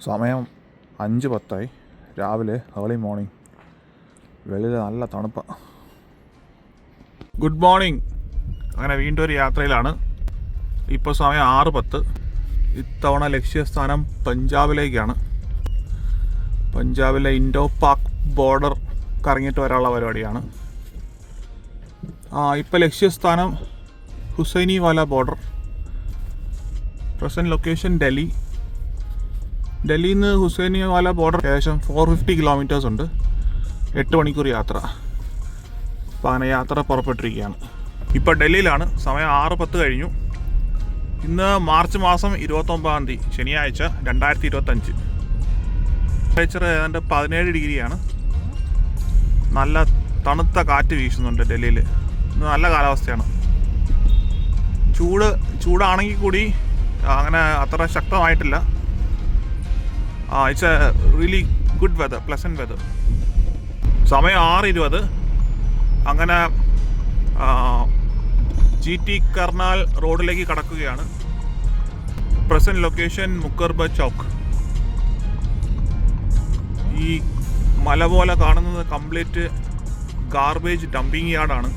സമയം 5:10 രാവിലെ early morning. വെളിയിൽ നല്ല തണുപ്പാണ്. Good morning. അങ്ങനെ വീണ്ടും ഒരു യാത്രയിലാണ്. ഇപ്പോൾ സമയം 6:10. ഇത്തവണ ലക്ഷ്യസ്ഥാനം പഞ്ചാബിലേക്കാണ്. പഞ്ചാബിലെ ഇൻഡോ പാക് ബോർഡർ കറങ്ങിയിട്ട് വരാനുള്ള പരിപാടിയാണ്. ഇപ്പോൾ ലക്ഷ്യസ്ഥാനം ഹുസൈനിവാല ബോർഡർ. പ്രസൻറ്റ് ലൊക്കേഷൻ ഡൽഹിയിൽ നിന്ന് ഹുസൈനിവാല ബോർഡർ ഏകദേശം 450 കിലോമീറ്റേഴ്സ് ഉണ്ട്. 8 മണിക്കൂർ യാത്ര. അപ്പോൾ അങ്ങനെ യാത്ര പുറപ്പെട്ടിരിക്കുകയാണ്. ഇപ്പോൾ ഡൽഹിയിലാണ്. സമയം 6:10 കഴിഞ്ഞു. ഇന്ന് മാർച്ച് മാസം 29-ാം തീയതി ശനിയാഴ്ച 2025. ടെമ്പറേച്ചർ ഏതാണ്ട് 17 ഡിഗ്രിയാണ്. നല്ല തണുത്ത കാറ്റ് വീശുന്നുണ്ട് ഡൽഹിയിൽ. ഇന്ന് നല്ല കാലാവസ്ഥയാണ്. ചൂടാണെങ്കിൽ കൂടി അങ്ങനെ അത്ര ശക്തമായിട്ടില്ല. It's a really good weather, pleasant weather. സമയം 6:20. അങ്ങനെ GT കർണാൽ റോഡിലേക്ക് കടക്കുകയാണ്. Present location Mukarba Chowk. ഈ മല പോലെ കാണുന്നത് കംപ്ലീറ്റ് ഗാർബേജ് ഡംപിങ് യാർഡാണ്.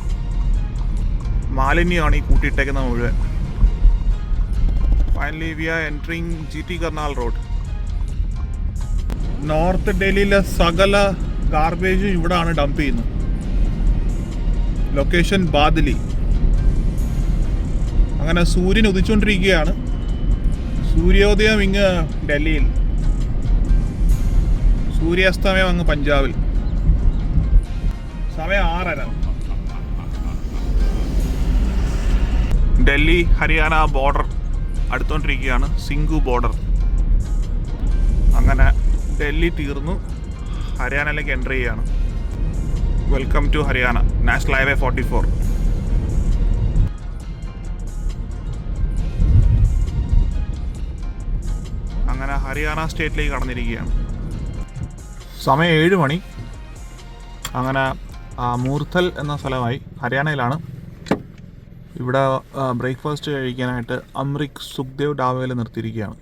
മാലിന്യമാണ് ഈ കൂട്ടിയിട്ടേക്കുന്നത് മുഴുവൻ. Finally we are entering GT Karnal road. North ഡൽഹിയിലെ സകല ഗാർബേജും ഇവിടാണ് ഡംപ് ചെയ്യുന്നത്. ലൊക്കേഷൻ ബാദലി. അങ്ങനെ സൂര്യൻ ഉദിച്ചുകൊണ്ടിരിക്കുകയാണ്. സൂര്യോദയം ഇങ്ങ് ഡൽഹിയിൽ, സൂര്യാസ്തമയം അങ്ങ് പഞ്ചാബിൽ. സമയം 6:30. ഡൽഹി ഹരിയാന ബോർഡർ അടുത്തോണ്ടിരിക്കുകയാണ്. സിംഗു ബോർഡർ. അങ്ങനെ ഡൽഹി തീർന്നു. ഹരിയാനയിലേക്ക് എൻ്റർ ചെയ്യുകയാണ്. Welcome to Haryana, national highway 44. അങ്ങനെ ഹരിയാന സ്റ്റേറ്റിലേക്ക് കടന്നിരിക്കുകയാണ്. സമയം 7 മണി. അങ്ങനെ മൂർത്തൽ എന്ന സ്ഥലമായി ഹരിയാനയിലാണ്. ഇവിടെ ബ്രേക്ക്ഫാസ്റ്റ് കഴിക്കാനായിട്ട് അമ്രിക് സുഖ്ദേവ് ഡാബയിൽ നിർത്തിയിരിക്കുകയാണ്.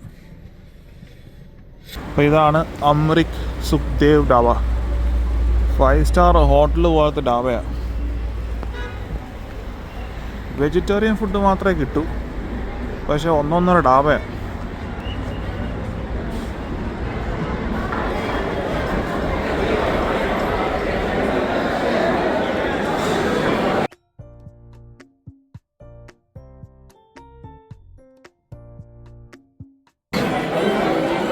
അപ്പോൾ ഇതാണ് അമ്രിക് സുഖ്ദേവ് ഡാബ. 5 സ്റ്റാർ ഹോട്ടൽ പോലത്തെ ഡാബയാണ്. വെജിറ്റേറിയൻ ഫുഡ് മാത്രമേ കിട്ടൂ, പക്ഷേ ഒന്നൊന്നര ഡാബയാണ്.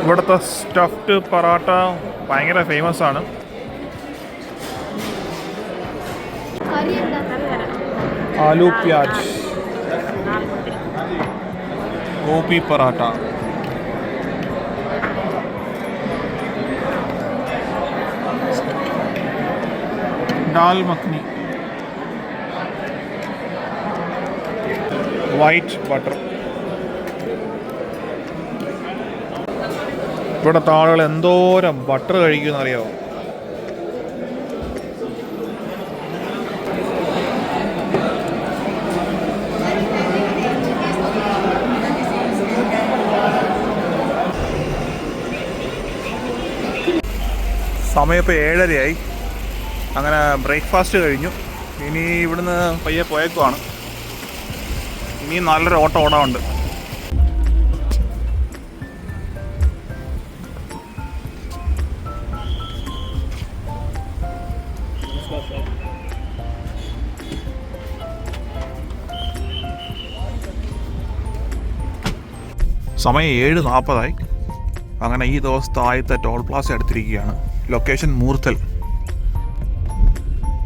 ഇവിടുത്തെ സ്റ്റഫ്ഡ് പൊറോട്ട ഭയങ്കര ഫേമസ് ആണ്. Aloo pyaz, gobi parotta, dal makhani, white butter. ഇവിടുത്തെ ആളുകൾ എന്തോരം ബട്ടർ കഴിക്കുമെന്ന് അറിയാമോ? സമയം ഇപ്പോൾ 7:30 അങ്ങനെ ബ്രേക്ക്ഫാസ്റ്റ് കഴിഞ്ഞു. ഇനി ഇവിടുന്ന് പയ്യെ പോയേക്കുവാണ്. ഇനി നല്ലൊരു ഓട്ടം ഓടാറുണ്ട്. സമയം 7:40. അങ്ങനെ ഈ ദിവസത്തെ ആദ്യത്തെ ടോൾ പ്ലാസ എടുത്തിരിക്കുകയാണ്. ലൊക്കേഷൻ മൂർത്തൽ.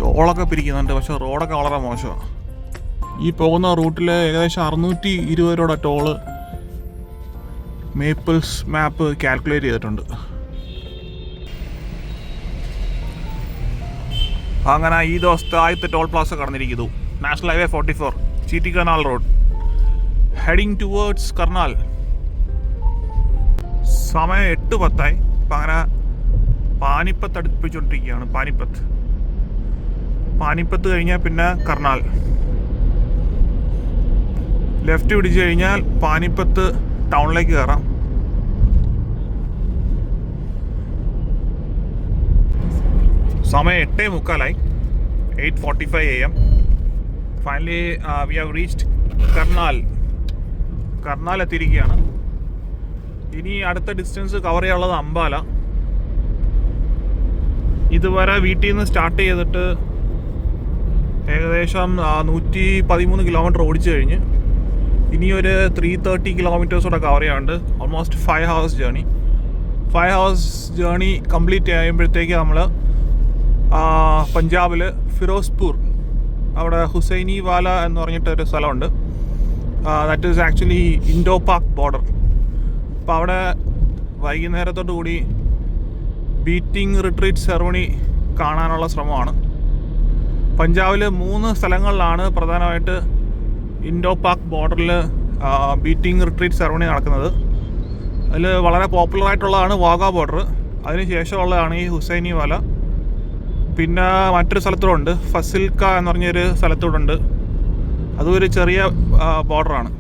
ടോളൊക്കെ പിരിക്കുന്നുണ്ട്, പക്ഷേ റോഡൊക്കെ വളരെ മോശമാണ്. ഈ പോകുന്ന റൂട്ടിൽ ഏകദേശം 620 രൂപയുടെ ടോള് മേപ്പിൾസ് മാപ്പ് കാൽക്കുലേറ്റ് ചെയ്തിട്ടുണ്ട്. അങ്ങനെ ഈ ദിവസത്തെ ആദ്യത്തെ ടോൾ പ്ലാസ കടന്നിരിക്കുന്നു. National highway 44, GT Karnal road, heading towards Karnal. സമയം 8:10. അപ്പം അങ്ങനെ പാനിപ്പത്ത് അടുപ്പിച്ചുകൊണ്ടിരിക്കുകയാണ്. പാനിപ്പത്ത് കഴിഞ്ഞാൽ പിന്നെ കർണാൽ. ലെഫ്റ്റ് പിടിച്ചു കഴിഞ്ഞാൽ പാനിപ്പത്ത് ടൗണിലേക്ക് കയറാം. സമയം 8:45, 8:45 AM. Finally we have reached Karnal എത്തിയിരിക്കുകയാണ്. ഇനി അടുത്ത ഡിസ്റ്റൻസ് കവർ ചെയ്യാനുള്ളത് അംബാല. ഇതുവരെ വീട്ടിൽ നിന്ന് സ്റ്റാർട്ട് ചെയ്തിട്ട് ഏകദേശം 113 കിലോമീറ്റർ ഓടിച്ചു കഴിഞ്ഞ് ഇനി ഒരു 330 കിലോമീറ്റേഴ്സൂടെ കവർ ചെയ്യാണ്ട് almost 5 hours journey. 5 hours journey complete ചെയ്യുമ്പോഴത്തേക്ക് നമ്മൾ പഞ്ചാബിൽ ഫിറോസ്പൂർ, അവിടെ ഹുസൈനി വാല എന്ന് പറഞ്ഞിട്ടൊരു സ്ഥലമുണ്ട്. That is actually Indo Pak border. അപ്പോൾ അവിടെ വൈകുന്നേരത്തോടു കൂടി ബീറ്റിംഗ് റിട്രീറ്റ് സെറമണി കാണാനുള്ള ശ്രമമാണ്. പഞ്ചാബിൽ 3 സ്ഥലങ്ങളിലാണ് പ്രധാനമായിട്ട് ഇൻഡോ പാക് ബോർഡറിൽ ബീറ്റിംഗ് റിട്രീറ്റ് സെറമണി നടക്കുന്നത്. അതിൽ വളരെ പോപ്പുലറായിട്ടുള്ളതാണ് വാഗ ബോർഡർ. അതിന് ശേഷമുള്ളതാണ് ഈ ഹുസൈനി വാല. പിന്നെ മറ്റൊരു സ്ഥലത്തൂടുണ്ട്, ഫസിൽക്ക എന്ന് പറഞ്ഞൊരു സ്ഥലത്തൂടുണ്ട്. അതും ഒരു ചെറിയ ബോർഡറാണ്.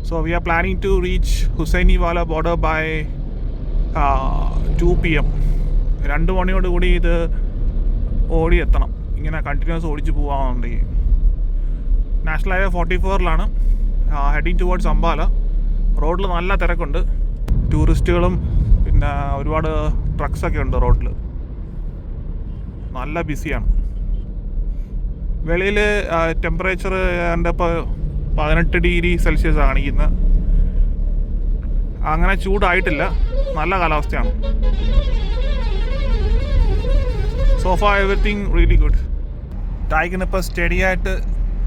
So we are planning to reach Hussainiwala border by 2 PM. 2 മണിയോടുകൂടി ഇത് ഓടിയെത്തണം. ഇങ്ങനെ കണ്ടിന്യൂസ് ഓടിച്ച് പോകാമെന്നുണ്ടെങ്കിൽ. നാഷണൽ ഹൈവേ 44-ലാണ് ഹെഡിങ് ടുവേർഡ്സ് അംബാല. റോഡിൽ നല്ല തിരക്കുണ്ട്. ടൂറിസ്റ്റുകളും പിന്നെ ഒരുപാട് ട്രക്സൊക്കെ ഉണ്ട് റോഡിൽ. നല്ല ബിസിയാണ്. വെളിയിൽ ടെമ്പറേച്ചർ എൻ്റെ ഇപ്പോൾ 18 ഡിഗ്രി സെൽഷ്യസ് കാണിക്കുന്നത്. അങ്ങനെ ചൂടായിട്ടില്ല, നല്ല കാലാവസ്ഥയാണ്. So far everything really good. ടൈഗിനിപ്പോൾ സ്റ്റഡി ആയിട്ട്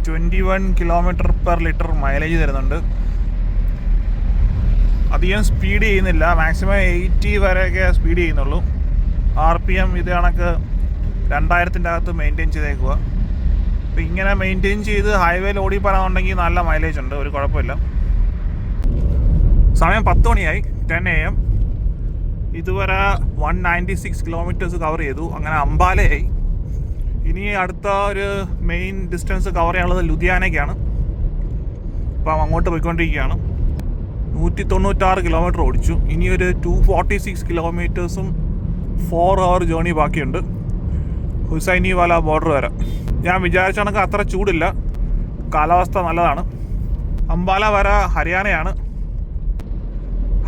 21 km/L മൈലേജ് തരുന്നുണ്ട്. അധികം സ്പീഡ് ചെയ്യുന്നില്ല, മാക്സിമം 80 വരെയൊക്കെ സ്പീഡ് ചെയ്യുന്നുള്ളൂ. RPM ഇത് കണക്ക് 2000-ൻ്റെ അകത്ത് മെയിൻറ്റെയിൻ ചെയ്തേക്കുക. അപ്പോൾ ഇങ്ങനെ മെയിൻറ്റെയിൻ ചെയ്ത് ഹൈവേയിൽ ഓടി പറയാനുണ്ടെങ്കിൽ നല്ല മൈലേജ് ഉണ്ട്, ഒരു കുഴപ്പമില്ല. സമയം 10 മണിയായി, 10 AM. ഇതുവരെ 196 കിലോമീറ്റേഴ്സ് കവർ ചെയ്തു. അങ്ങനെ അംബാലയായി. ഇനി അടുത്ത ഒരു മെയിൻ ഡിസ്റ്റൻസ് കവർ ചെയ്യാനുള്ളത് ലുധിയാനയ്ക്കാണ്. അപ്പം അങ്ങോട്ട് പോയിക്കൊണ്ടിരിക്കുകയാണ്. 196 കിലോമീറ്റർ ഓടിച്ചു. ഇനി ഒരു 246 കിലോമീറ്റേഴ്സും 4 hour ജേണി ബാക്കിയുണ്ട് ഹുസൈനി വാല ബോർഡർ വരെ. ഞാൻ വിചാരിച്ച കണക്ക് അത്ര ചൂടില്ല, കാലാവസ്ഥ നല്ലതാണ്. അംബാല വരെ ഹരിയാനയാണ്.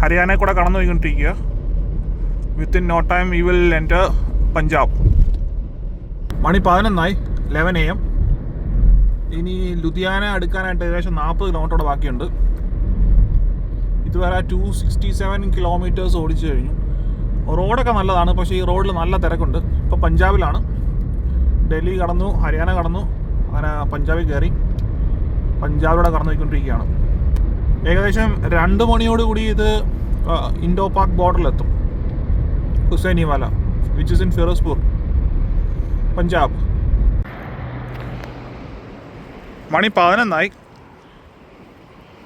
ഹരിയാനയിൽ കൂടെ കടന്നു പോയിക്കൊണ്ടിരിക്കുക. Within no time we will enter Punjab. മണി 11 11 AM. ഇനി ലുധിയാന അടുക്കാനായിട്ട് ഏകദേശം 40 കിലോമീറ്ററോടെ ബാക്കിയുണ്ട്. ഇതുവരെ 267 കിലോമീറ്റേഴ്സ് ഓടിച്ചു കഴിഞ്ഞു. റോഡൊക്കെ നല്ലതാണ്, പക്ഷേ ഈ റോഡിൽ നല്ല തിരക്കുണ്ട്. ഇപ്പോൾ പഞ്ചാബിലാണ്. ഡൽഹി കടന്നു, ഹരിയാന കടന്നു, അങ്ങനെ പഞ്ചാബിൽ കയറി പഞ്ചാബിലൂടെ കടന്നു പോയിക്കൊണ്ടിരിക്കുകയാണ്. ഏകദേശം 2 മണിയോടുകൂടി ഇത് ഇൻഡോ പാക് ബോർഡറിലെത്തും. Hussainiwala which is in Ferozepur, Punjab. മണി 11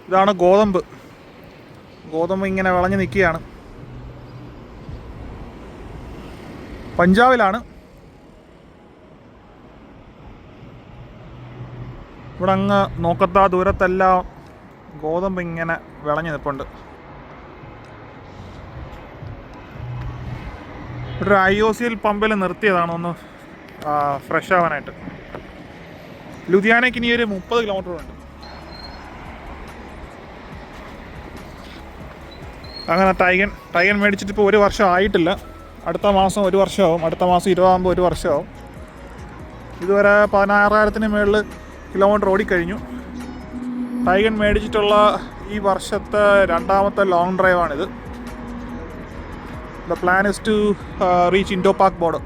ഇതാണ് ഗോതമ്പ് ഇങ്ങനെ വിളഞ്ഞ് നിൽക്കുകയാണ്. പഞ്ചാബിലാണ്. ഇവിടെ അങ്ങ് നോക്കത്താ ദൂരത്തെല്ലാം ഗോതമ്പ് ഇങ്ങനെ വിളഞ്ഞ് നിൽപ്പുണ്ട്. ഒരു IOCL പമ്പിൽ നിർത്തിയതാണ് ഒന്ന് ഫ്രഷ് ആവാനായിട്ട്. ലുധിയാനയ്ക്ക് ഇനി ഒരു 30 കിലോമീറ്റർ ഉണ്ട്. അങ്ങനെ ടൈഗൻ മേടിച്ചിട്ട് ഇപ്പോൾ 1 വർഷം ആയിട്ടില്ല. അടുത്ത മാസം 1 വർഷമാവും. അടുത്ത മാസം 20 ആകുമ്പോൾ 1 വർഷമാവും. ഇതുവരെ 16,000-ന് മുകളിൽ കിലോമീറ്റർ ഓടിക്കഴിഞ്ഞു. ടൈഗൻ മേടിച്ചിട്ടുള്ള ഈ വർഷത്തെ 2ാമത്തെ ലോങ് ഡ്രൈവാണിത്. The plan is to reach Indo Pak border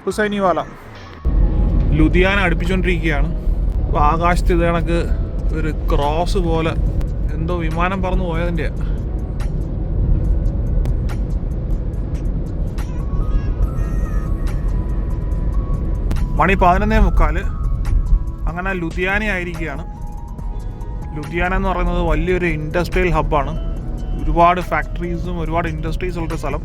Hussainiwala. Ludhiana അടുപ്പിച്ചുകൊണ്ടിരിക്കുകയാണ്. അപ്പോൾ ആകാശത്ത് ഇത് കണക്ക് ഒരു ക്രോസ് പോലെ എന്തോ വിമാനം പറന്നു പോയതിൻ്റെ. മണി 11:45. അങ്ങനെ ലുധിയാന ആയിരിക്കുകയാണ്. ലുധിയാന എന്ന് പറയുന്നത് വലിയൊരു ഇൻഡസ്ട്രിയൽ ഹബ്ബാണ്. ഒരുപാട് ഫാക്ടറീസും ഒരുപാട് ഇൻഡസ്ട്രീസ് ഉള്ളൊരു സ്ഥലം.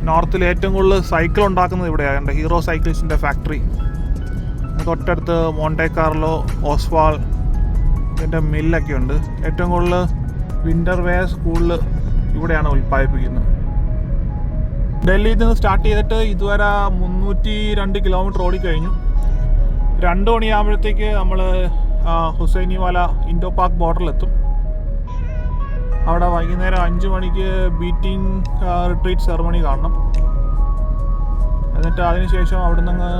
നോർത്തിൽ ഏറ്റവും കൂടുതൽ സൈക്കിൾ ഉണ്ടാക്കുന്നത് ഇവിടെയാണ്. ഹീറോ സൈക്കിൾസിൻ്റെ ഫാക്ടറി. തൊട്ടടുത്ത് മോണ്ടെ കാർലോ, ഓസ്വാൾ, ഇതിൻ്റെ മില്ലൊക്കെ ഉണ്ട്. ഏറ്റവും കൂടുതൽ വിൻ്റർ വെയർ സ്കൂളിൽ ഇവിടെയാണ് ഉൽപ്പാദിപ്പിക്കുന്നത്. ഡൽഹിയിൽ നിന്ന് സ്റ്റാർട്ട് ചെയ്തിട്ട് ഇതുവരെ 302 കിലോമീറ്റർ ഓടിക്കഴിഞ്ഞു. 2 മണിയാകുമ്പോഴത്തേക്ക് നമ്മൾ ഹുസൈനിവാല ഇൻഡോ പാർക്ക് ബോർഡറിലെത്തും. അവിടെ വൈകുന്നേരം 5 മണിക്ക് ബീറ്റിംഗ് റിട്രീറ്റ് സെറമണി കാണണം. എന്നിട്ട് അതിനുശേഷം അവിടെ നിന്ന്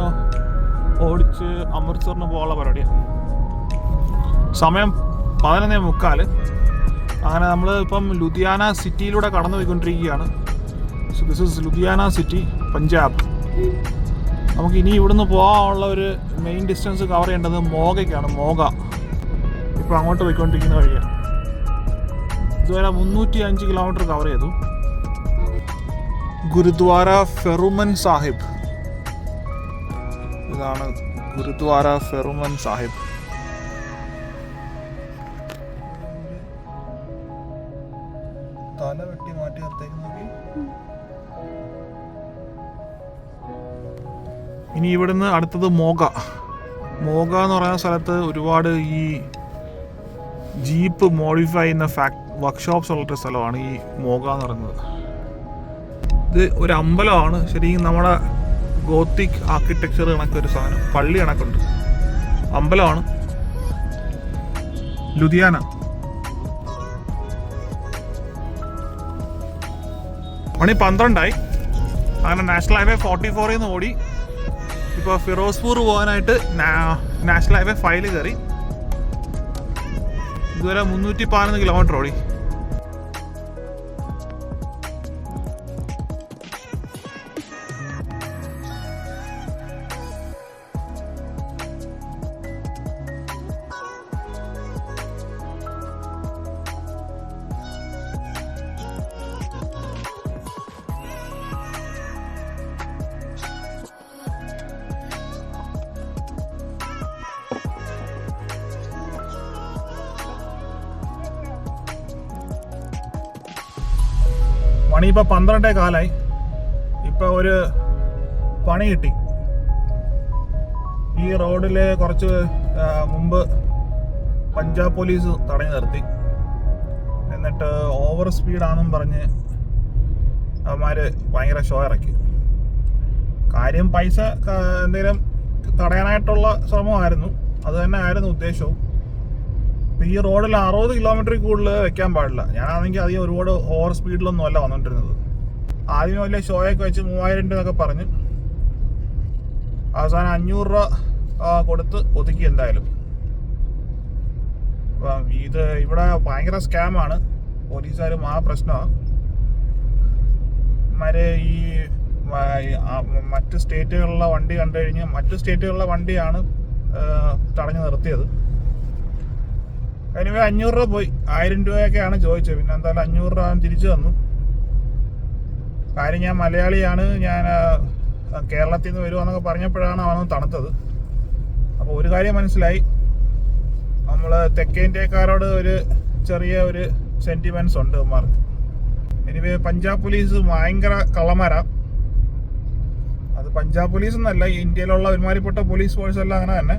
ഓടിച്ച് അമൃത്സറിന് പോകാനുള്ള പരിപാടിയാണ്. സമയം 11:45. അങ്ങനെ നമ്മൾ ഇപ്പം ലുധിയാന സിറ്റിയിലൂടെ കടന്നു പോയിക്കൊണ്ടിരിക്കുകയാണ്. So this is Ludhiana city, Punjab. നമുക്ക് ഇനി ഇവിടുന്ന് പോകാനുള്ള ഒരു മെയിൻ ഡിസ്റ്റൻസ് കവർ ചെയ്യേണ്ടത് മോഗയ്ക്കാണ്. മോഗ ഇപ്പോൾ അങ്ങോട്ട് പോയിക്കൊണ്ടിരിക്കുന്ന വഴിയാണ്. ഇതുവരെ 305 കിലോമീറ്റർ കവർ ചെയ്തു. ഗുരുദ്വാര ഫെറുമൻ സാഹിബ്, ഇതാണ് ഗുരുദ്വാര ഫെറുമൻ സാഹിബ്. തല വെട്ടി മാറ്റി നിർത്തേക്ക് നോക്കി. ഇനി ഇവിടുന്ന് അടുത്തത് മോഗ. മോഗ എന്ന് പറയുന്ന സ്ഥലത്ത് ഒരുപാട് ഈ ജീപ്പ് മോഡിഫൈ ചെയ്യുന്ന വർക്ക്ഷോപ്സ് ഉള്ളൊരു സ്ഥലമാണ് ഈ മോഗ എന്ന് പറയുന്നത്. ഇത് ഒരു അമ്പലമാണ്. ശരിക്കും നമ്മുടെ ഗോത്തിക് ആർക്കിടെക്ചർ കണക്കൊരു സാധനം, പള്ളി കണക്കുണ്ട്. അമ്പലമാണ്. ലുധിയാന. മണി 12 അങ്ങനെ നാഷണൽ ഹൈവേ 44 നിന്ന് ഓടി ഇപ്പോൾ ഫിറോസ്പൂർ പോകാനായിട്ട് നാഷണൽ ഹൈവേ 5 കയറി. ഇതുവരെ 311 കിലോമീറ്റർ ഓടി. മണി ഇപ്പോൾ 12:15. ഇപ്പോൾ ഒരു പണി കിട്ടി. ഈ റോഡിൽ കുറച്ച് മുമ്പ് പഞ്ചാബ് പോലീസ് തടഞ്ഞു നിർത്തി. എന്നിട്ട് ഓവർ സ്പീഡാണെന്നും പറഞ്ഞ് അവന്മാർ ഭയങ്കര ഷോ ഇറക്കി. കാര്യം പൈസ എന്തെങ്കിലും തടയാനായിട്ടുള്ള ശ്രമമായിരുന്നു. അത് തന്നെ ആയിരുന്നു ഉദ്ദേശവും. ഈ റോഡിൽ 60 കിലോമീറ്ററിൽ കൂടുതൽ വെക്കാൻ പാടില്ല. ഞാനാണെങ്കിൽ അധികം ഒരുപാട് ഓവർ സ്പീഡിലൊന്നും അല്ല വന്നിട്ടിരുന്നത്. ആദ്യം വലിയ ഷോയൊക്കെ വെച്ച് 3000 രൂപയൊക്കെ പറഞ്ഞ് അവസാനം 500 രൂപ കൊടുത്ത് ഒതുക്കി. എന്തായാലും ഇത് ഇവിടെ ഭയങ്കര സ്കാമാണ്. പോലീസുകാരും ആ പ്രശ്നമാണ്. ഈ മറ്റ് സ്റ്റേറ്റുകളിലെ വണ്ടി കണ്ടു കഴിഞ്ഞ് മറ്റ് സ്റ്റേറ്റുകളിലെ വണ്ടിയാണ് തടഞ്ഞു നിർത്തിയത്. എനിവേ 500 രൂപ പോയി. 1000 രൂപയൊക്കെയാണ് ചോദിച്ചത്. പിന്നെ എന്തായാലും 500 രൂപ തിരിച്ചു തന്നു. കാര്യം ഞാൻ മലയാളിയാണ്, ഞാൻ കേരളത്തിൽ നിന്ന് വരുവാന്നൊക്കെ പറഞ്ഞപ്പോഴാണ് അവനൊന്ന് തണുത്തത്. അപ്പോൾ ഒരു കാര്യം മനസ്സിലായി, നമ്മൾ തെക്കേ ഇന്ത്യക്കാരോട് ഒരു ചെറിയ ഒരു സെൻറ്റിമെൻറ്റ്സ് ഉണ്ട് അവന്മാർക്ക്. എനിവേ പഞ്ചാബ് പോലീസ് ഭയങ്കര കള്ളന്മാരാ. അത് പഞ്ചാബ് പോലീസ് എന്നല്ല, ഇന്ത്യയിലുള്ള ഒരുമാതിരിപ്പെട്ട പോലീസ് ഫോഴ്സ് എല്ലാം അങ്ങനെ തന്നെ.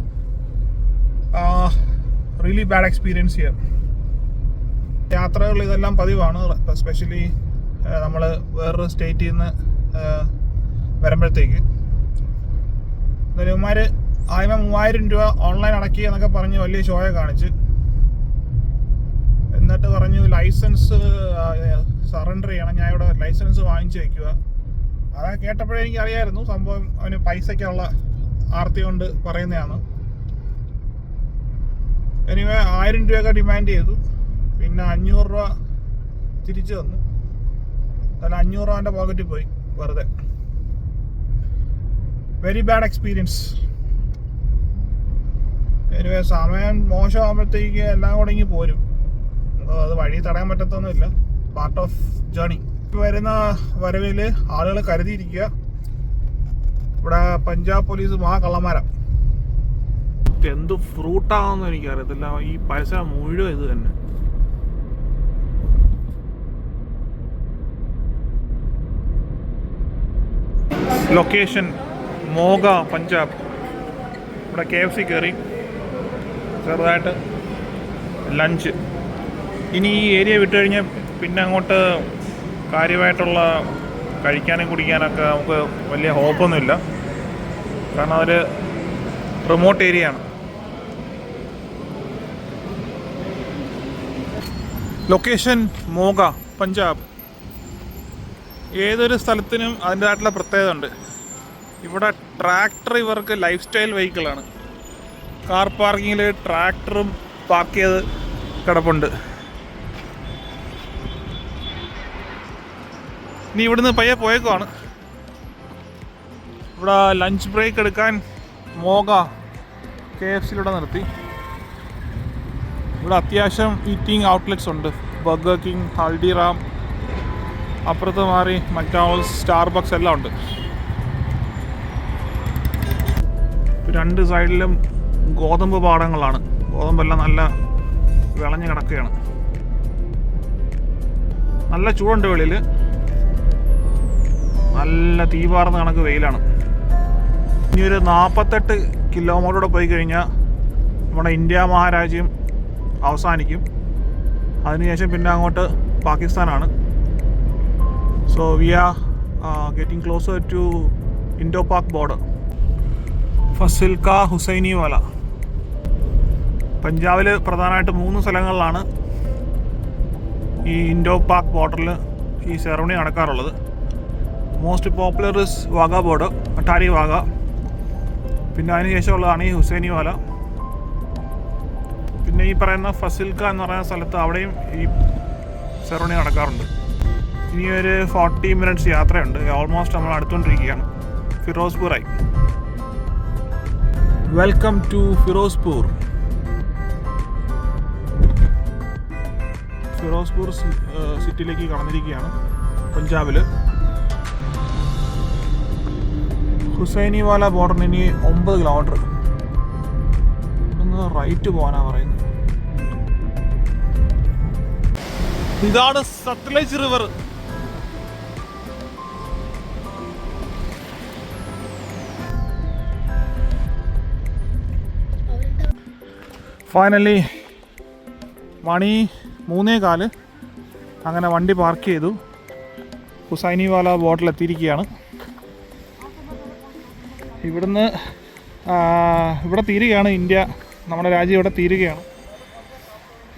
റിയലി ബാഡ് എക്സ്പീരിയൻസ് ചെയ്യാം. യാത്രകൾ ഇതെല്ലാം പതിവാണ്. എസ്പെഷ്യലി നമ്മൾ വേറൊരു സ്റ്റേറ്റിൽ നിന്ന് വരുമ്പോഴത്തേക്ക് ഇവന്മാർ ആദ്യമേ 3000 രൂപ ഓൺലൈൻ അടക്കി എന്നൊക്കെ പറഞ്ഞ് വലിയ ഷോയെ കാണിച്ച്, എന്നിട്ട് പറഞ്ഞു ലൈസൻസ് സറണ്ടർ ചെയ്യണം, ഞാൻ ഇവിടെ ലൈസൻസ് വാങ്ങിച്ചു വയ്ക്കുക. അതൊക്കെ കേട്ടപ്പോഴേ എനിക്ക് അറിയായിരുന്നു സംഭവം അവന് പൈസയ്ക്കുള്ള ആർത്തി കൊണ്ട് പറയുന്നതാണ്. എനിവേ 1000 രൂപയൊക്കെ ഡിമാൻഡ് ചെയ്തു. പിന്നെ 500 രൂപ തിരിച്ചു തന്നു. അല്ല 500 രൂപ എൻ്റെ പോക്കറ്റിൽ പോയി വെറുതെ. Very bad experience. എനിവേ സമയം മോശമാകുമ്പോഴത്തേക്ക് എല്ലാം കൂടെ ഇങ്ങ് പോരും. അത് വഴി തടയാൻ പറ്റത്തൊന്നുമില്ല. Part of journey. വരുന്ന വരവിൽ ആളുകൾ കരുതിയിരിക്കുക, ഇവിടെ പഞ്ചാബ് പോലീസ് മഹാകള്ളന്മാരാ. എന്ത് ഫ്രൂട്ടാണെന്ന് എനിക്കറിയത്തില്ല. ഈ പരിസരം മുഴുവൻ ഇത് തന്നെ. ലൊക്കേഷൻ മോഗ, പഞ്ചാബ്. ഇവിടെ KFC കയറി ചെറുതായിട്ട് ലഞ്ച്. ഇനി ഈ ഏരിയ വിട്ട് കഴിഞ്ഞാൽ പിന്നെ അങ്ങോട്ട് കാര്യമായിട്ടുള്ള കഴിക്കാനും കുടിക്കാനൊക്കെ നമുക്ക് വലിയ ഹോപ്പൊന്നുമില്ല. കാരണം അതൊരു റിമോട്ട് ഏരിയ ആണ്. ലൊക്കേഷൻ മോഗ, പഞ്ചാബ്. ഏതൊരു സ്ഥലത്തിനും അതിൻ്റെതായിട്ടുള്ള പ്രത്യേകത ഉണ്ട്. ഇവിടെ ട്രാക്ടർ ഇവർക്ക് ലൈഫ് സ്റ്റൈൽ വെഹിക്കിളാണ്. കാർ പാർക്കിങ്ങിൽ ട്രാക്ടറും പാർക്ക് ചെയ്ത് കിടപ്പുണ്ട്. ഇനി ഇവിടുന്ന് പയ്യെ പോയേക്കുവാണ്. ഇവിടെ ലഞ്ച് ബ്രേക്ക് എടുക്കാൻ മോഗ KFCയിലൂടെ നിർത്തി. ഇവിടെ അത്യാവശ്യം ഈറ്റിംഗ് ഔട്ട്ലെറ്റ്സ് ഉണ്ട്. ബർഗർ കിങ്, ഹൽദിറാം, അപ്പുറത്ത് മാറി മക്ഡൊണാൾഡ്സ്, സ്റ്റാർബക്സ് എല്ലാം ഉണ്ട്. രണ്ട് സൈഡിലും ഗോതമ്പ് പാടങ്ങളാണ്. ഗോതമ്പെല്ലാം നല്ല വിളഞ്ഞ് കിടക്കുകയാണ്. നല്ല ചൂടുണ്ട് വെളിയിൽ. നല്ല തീപാർന്ന കണക്ക് വെയിലാണ്. ഇനി ഒരു 48 കിലോമീറ്റർ പോയി കഴിഞ്ഞാൽ നമ്മുടെ ഇന്ത്യ മഹാരാജ്യം അവസാനിക്കും. അതിനുശേഷം പിന്നെ അങ്ങോട്ട് പാകിസ്ഥാനാണ്. So we are getting closer to Indo Pak border. Fazilka, Hussainiwala. പഞ്ചാബിൽ പ്രധാനമായിട്ട് 3 സ്ഥലങ്ങളിലാണ് ഈ ഇൻഡോ പാക് ബോർഡറിൽ ഈ സെറമണി നടക്കാറുള്ളത്. Most popular is Wagah border, Attari Wagah. പിന്നെ അതിന് ശേഷമുള്ളതാണ് ഈ ഹുസൈനിവാല. പിന്നെ ഈ പറയുന്ന ഫസിൽക്ക എന്ന് പറയുന്ന സ്ഥലത്ത് അവിടെയും ഈ സെറമണി നടക്കാറുണ്ട്. ഇനി ഒരു 40 മിനിറ്റ്സ് യാത്രയുണ്ട്. ഓൾമോസ്റ്റ് നമ്മൾ അടുത്തുകൊണ്ടിരിക്കുകയാണ്. ഫിറോസ്പൂറായി. Welcome to Ferozepur. ഫിറോസ്പൂർ സിറ്റിയിലേക്ക് കടന്നിരിക്കുകയാണ് പഞ്ചാബിൽ. ഹുസൈനിവാല ബോർഡറിന് ഇനി 9 കിലോമീറ്റർ. ഒന്ന് റൈറ്റ് പോകാനാണ് പറയുന്നത്. ഇതാണ് സത്ലജ് റിവർ. ഫൈനലി മണി 3:15. അങ്ങനെ വണ്ടി പാർക്ക് ചെയ്തു. ഹുസൈനിവാല ബോർഡറിൽ എത്തിയിരിക്കുകയാണ്. ഇവിടെ തീരുകയാണ് ഇന്ത്യ, നമ്മുടെ രാജ്യം ഇവിടെ തീരുകയാണ്.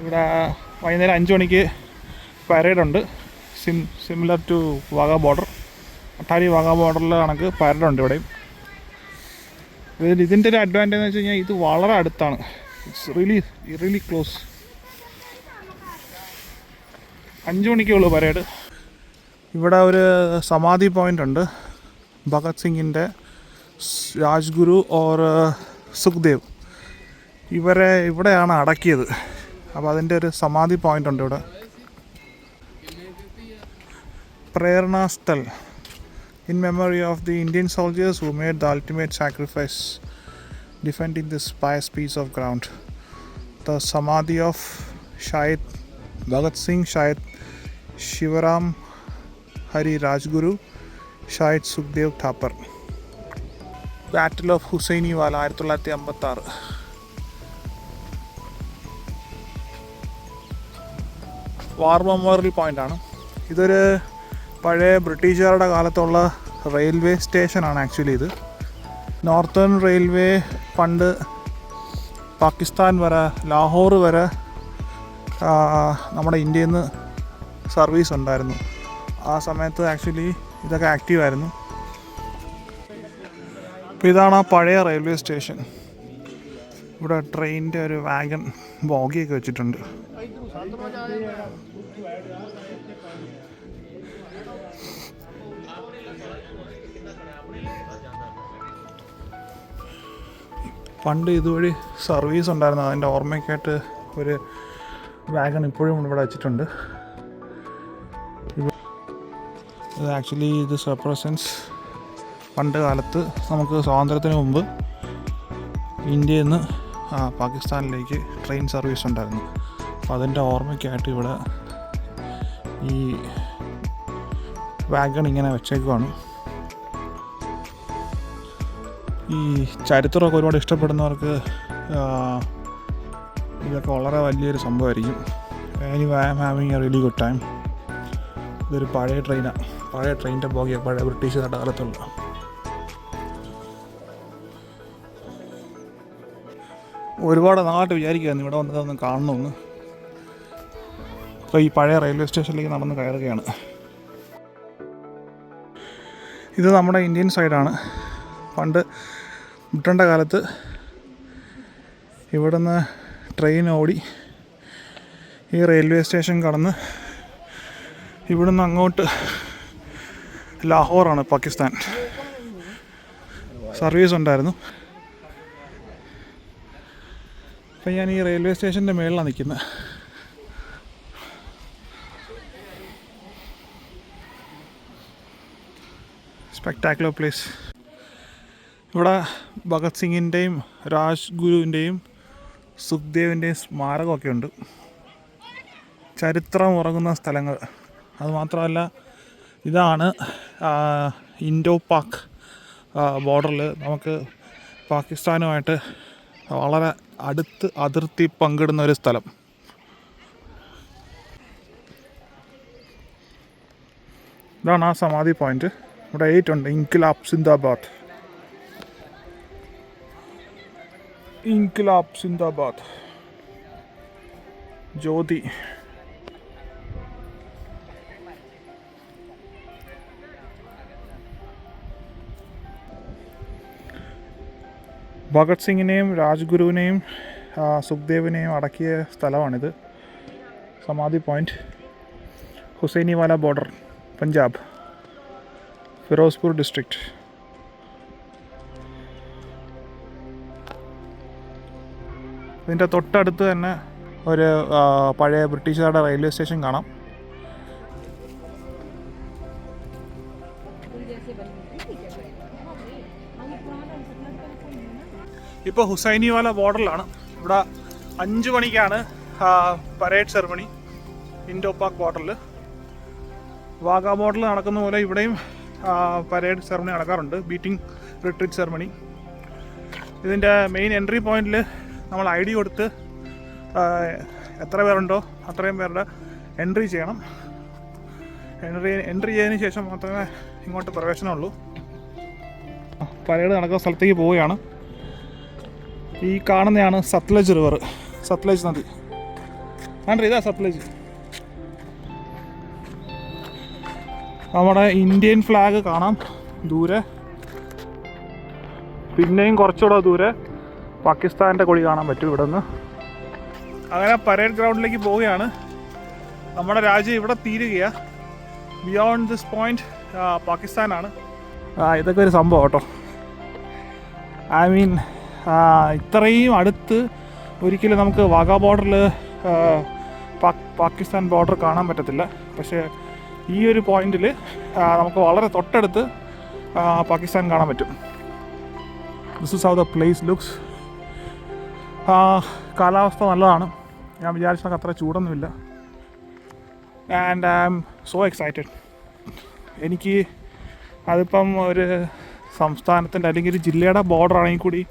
ഇവിടെ വൈകുന്നേരം 5 മണിക്ക് പരേഡുണ്ട്. Similar to Wagah border, Attari Wagah ബോർഡറിൽ കണക്ക് പരേഡുണ്ട് ഇവിടെയും. ഇതിൻ്റെ ഒരു അഡ്വാൻറ്റേജ് എന്ന് വെച്ച് കഴിഞ്ഞാൽ ഇത് വളരെ അടുത്താണ്. It's really close. 5 മണിക്കേ ഉള്ളൂ പരേഡ്. ഇവിടെ ഒരു സമാധി പോയിൻ്റ് ഉണ്ട്. ഭഗത് സിംഗിൻ്റെ, രാജ്ഗുരു ഓർ സുഖ്ദേവ് ഇവരെ ഇവിടെയാണ് അടക്കിയത്. അപ്പോൾ അതിൻ്റെ ഒരു സമാധി പോയിൻ്റ് ഉണ്ട് ഇവിടെ. Prerna Sthal in memory of the Indian soldiers who made the ultimate sacrifice defending this pious piece of ground. The Samadhi of Shahid Bhagat Singh, Shahid Shivaram Hari Rajguru, Shahid Sukhdev Thapar. Battle of Hussainiwala 1956. War memorial പോയിൻ്റാണ്. ഇതൊരു പഴയ ബ്രിട്ടീഷുകാരുടെ കാലത്തുള്ള railway സ്റ്റേഷനാണ് actually ഇത്. Northern railway പണ്ട് പാകിസ്ഥാൻ വരെ, ലാഹോർ വരെ നമ്മുടെ ഇന്ത്യയിൽ നിന്ന് സർവീസ് ഉണ്ടായിരുന്നു. ആ സമയത്ത് ആക്ച്വലി ഇതൊക്കെ ആക്റ്റീവായിരുന്നു. അപ്പോൾ ഇതാണ് ആ പഴയ റെയിൽവേ സ്റ്റേഷൻ. ഇവിടെ ട്രെയിനിൻ്റെ ഒരു വാഗൺ ബോഗിയൊക്കെ വെച്ചിട്ടുണ്ട്. പണ്ട് ഇതുവഴി സർവീസ് ഉണ്ടായിരുന്നു. അതിൻ്റെ ഓർമ്മയ്ക്കായിട്ട് ഒരു വാഗൺ ഇപ്പോഴും ഇവിടെ വെച്ചിട്ടുണ്ട്. ഇത് ആക്ച്വലി ദിസ് റെപ്രസെൻറ്റ്സ് പണ്ട് കാലത്ത് നമുക്ക് സ്വാതന്ത്ര്യത്തിന് മുമ്പ് ഇന്ത്യയിൽ നിന്ന് പാകിസ്ഥാനിലേക്ക് ട്രെയിൻ സർവീസ് ഉണ്ടായിരുന്നു. അപ്പോൾ അതിൻ്റെ ഓർമ്മയ്ക്കായിട്ട് ഇവിടെ ഈ വാഗൺ ഇങ്ങനെ വെച്ചേക്കുവാണ്. ഈ ചരിത്രമൊക്കെ ഒരുപാട് ഇഷ്ടപ്പെടുന്നവർക്ക് ഇതൊക്കെ വളരെ വലിയൊരു സംഭവമായിരിക്കും. Anyway I am having a really good time. ഇതൊരു പഴയ ട്രെയിനാണ്, പഴയ ട്രെയിനിൻ്റെ ബോഗിയാണ്, പഴയ ബ്രിട്ടീഷ് കാലത്തുള്ള. ഒരുപാട് നാളായിട്ട് വിചാരിക്കുകയായിരുന്നു ഇവിടെ വന്നതൊന്ന് കാണണമെന്ന്. അപ്പോൾ ഈ പഴയ റെയിൽവേ സ്റ്റേഷനിലേക്ക് നടന്ന് കയറുകയാണ്. ഇത് നമ്മുടെ ഇന്ത്യൻ സൈഡാണ്. പണ്ട് ബ്രിട്ടൻ്റെ കാലത്ത് ഇവിടുന്ന് ട്രെയിൻ ഓടി ഈ റെയിൽവേ സ്റ്റേഷൻ കടന്ന് ഇവിടുന്ന് അങ്ങോട്ട് ലാഹോറാണ് പാകിസ്ഥാൻ സർവീസ് ഉണ്ടായിരുന്നു. അപ്പം ഞാൻ ഈ റെയിൽവേ സ്റ്റേഷൻ്റെ മേളിലാണ് നിൽക്കുന്നത്. Spectacular place. ഇവിടെ ഭഗത് സിംഗിൻ്റെയും രാജ്ഗുരുവിൻ്റെയും സുഖ്ദേവിൻ്റെയും സ്മാരകമൊക്കെ ഉണ്ട്. ചരിത്രം ഉറങ്ങുന്ന സ്ഥലങ്ങൾ. അതുമാത്രമല്ല, ഇതാണ് ഇൻഡോ പാക് ബോർഡറിൽ നമുക്ക് പാകിസ്ഥാനുമായിട്ട് വളരെ അടുത്ത് അതിർത്തി പങ്കിടുന്ന ഒരു സ്ഥലം. ഇതാണ് ആ സമാധി പോയിന്റ്. ഇവിടെ 8 ഉണ്ട്. ഇൻക്ലാബ് സിന്ദാബാദ്, ഇൻക്ലാബ് സിന്ദാബാദ്, ജ്യോതി. ഭഗത് സിംഗിനെയും രാജ്ഗുരുവിനെയും സുഖ്ദേവിനെയും അടക്കിയ സ്ഥലമാണിത്. Samadhi point. Hussainiwala border, Punjab, Ferozepur district. ഇതിൻ്റെ തൊട്ടടുത്ത് തന്നെ ഒരു പഴയ ബ്രിട്ടീഷുകാരുടെ റെയിൽവേ സ്റ്റേഷൻ കാണാം. ഇപ്പോൾ ഹുസൈനിവാല ബോർഡറിലാണ്. ഇവിടെ 5 മണിക്കാണ് പരേഡ് സെറമണി ഇൻഡോ പാക് ബോർഡറിൽ. വാഗാ ബോർഡറിൽ നടക്കുന്ന പോലെ ഇവിടെയും പരേഡ് സെറമണി നടക്കാറുണ്ട്, ബീറ്റിംഗ് റിട്രീറ്റ് സെറമണി. ഇതിൻ്റെ മെയിൻ എൻട്രി പോയിന്റിൽ നമ്മൾ ID കൊടുത്ത് എത്ര പേരുണ്ടോ അത്രയും പേരുടെ എൻട്രി ചെയ്യണം. എൻട്രി ചെയ്തതിന് ശേഷം മാത്രമേ ഇങ്ങോട്ട് പ്രവേശനമുള്ളൂ. പരേഡ് നടക്കുന്ന സ്ഥലത്തേക്ക് പോവുകയാണ്. ഈ കാണുന്നതാണ് സത്ലജ് റിവർ, സത്ലജ് നദി. ആണ്ട്രി, ഇതാ സത്ലജ്. നമ്മുടെ ഇന്ത്യൻ ഫ്ലാഗ് കാണാം ദൂരെ. പിന്നെയും കുറച്ചുകൂടെ ദൂരെ പാകിസ്ഥാൻ്റെ കൊടി കാണാൻ പറ്റും ഇവിടെ നിന്ന്. അങ്ങനെ പരേഡ് ഗ്രൗണ്ടിലേക്ക് പോവുകയാണ്. നമ്മുടെ രാജ്യം ഇവിടെ തീരുകയാണ്. ബിയോണ്ട് ദിസ് പോയിന്റ് പാകിസ്ഥാനാണ്. ഇതൊക്കെ ഒരു സംഭവം കേട്ടോ. ഐ മീൻ, ഇത്രയും അടുത്ത് ഒരിക്കലും നമുക്ക് വാഗാ ബോർഡറിൽ പാകിസ്ഥാൻ ബോർഡർ കാണാൻ പറ്റത്തില്ല. പക്ഷേ ഈ ഒരു പോയിന്റിൽ നമുക്ക് വളരെ തൊട്ടടുത്ത് പാകിസ്ഥാൻ കാണാൻ പറ്റും. This is how the place looks. കാലാവസ്ഥ നല്ലതാണ്. ഞാൻ വിചാരിച്ചതൊക്കെ അത്ര ചൂടൊന്നുമില്ല. And I am so excited. എനിക്ക് അതിപ്പം ഒരു സംസ്ഥാനത്തിൻ്റെ അല്ലെങ്കിൽ ഒരു ജില്ലയുടെ ബോർഡർ ആണെങ്കിൽ കൂടി